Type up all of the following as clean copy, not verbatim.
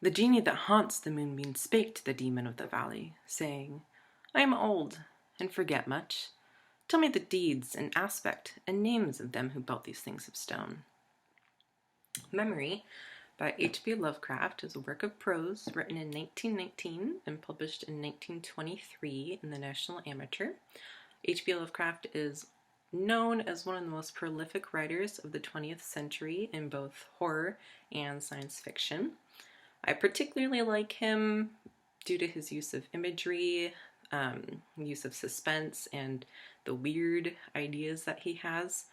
The genie that haunts the moonbeam spake to the demon of the valley, saying, I am old, and forget much. Tell me the deeds and aspect and names of them who built these things of stone. Memory by H.P. Lovecraft is a work of prose written in 1919 and published in 1923 in the National Amateur. H.P. Lovecraft is known as one of the most prolific writers of the 20th century in both horror and science fiction. I particularly like him due to his use of imagery, use of suspense, and the weird ideas that he has.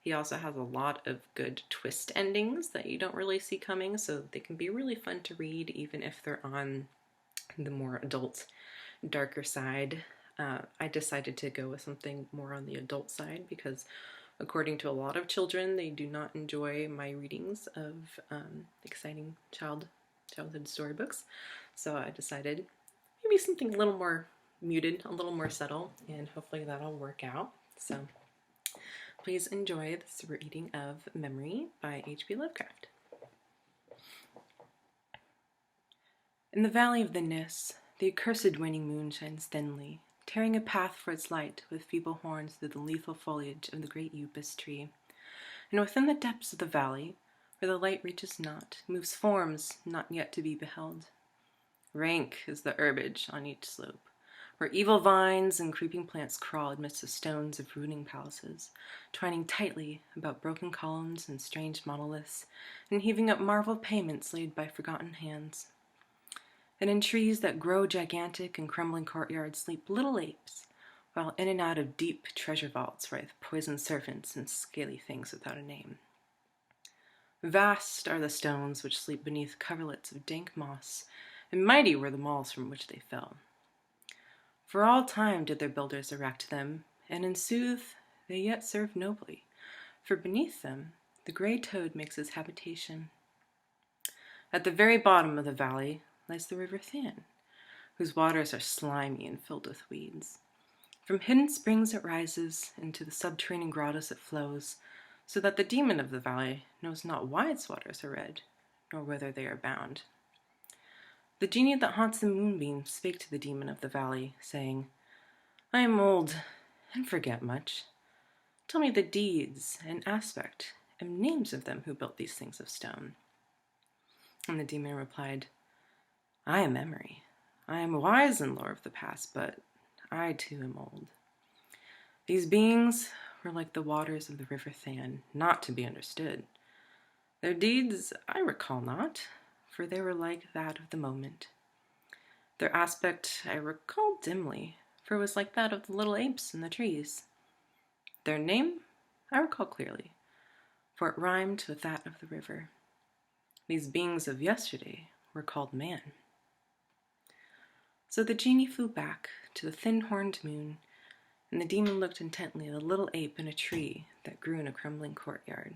He also has a lot of good twist endings that you don't really see coming, so they can be really fun to read even if they're on the more adult, darker side. I decided to go with something more on the adult side because according to a lot of children, they do not enjoy my readings of exciting childhood storybooks. So I decided maybe something a little more muted, a little more subtle, and hopefully that'll work out. So please enjoy this reading of Memory by H.P. Lovecraft. In the valley of the Nis, the accursed waning moon shines thinly, tearing a path for its light with feeble horns through the lethal foliage of the great upas tree. And within the depths of the valley, where the light reaches not, moves forms not yet to be beheld. Rank is the herbage on each slope, where evil vines and creeping plants crawl amidst the stones of ruining palaces, twining tightly about broken columns and strange monoliths, and heaving up marvel payments laid by forgotten hands. And in trees that grow gigantic and crumbling courtyards sleep little apes, while in and out of deep treasure vaults writhe poisoned serpents and scaly things without a name. Vast are the stones which sleep beneath coverlets of dank moss, and mighty were the walls from which they fell. For all time did their builders erect them, and in sooth they yet serve nobly, for beneath them the grey toad makes his habitation. At the very bottom of the valley lies the river Than, whose waters are slimy and filled with weeds. From hidden springs it rises, into the subterranean grottos it flows, so that the demon of the valley knows not why its waters are red, nor whither they are bound. The genie that haunts the moonbeam spake to the demon of the valley, saying, I am old, and forget much. Tell me the deeds and aspect and names of them who built these things of stone. And the demon replied, I am memory. I am wise in lore of the past, but I too am old. These beings were like the waters of the river Than, not to be understood. Their deeds I recall not, for they were like that of the moment. Their aspect I recall dimly, for it was like that of the little apes in the trees. Their name I recall clearly, for it rhymed with that of the river. These beings of yesterday were called man. So the genie flew back to the thin-horned moon, and the demon looked intently at a little ape in a tree that grew in a crumbling courtyard.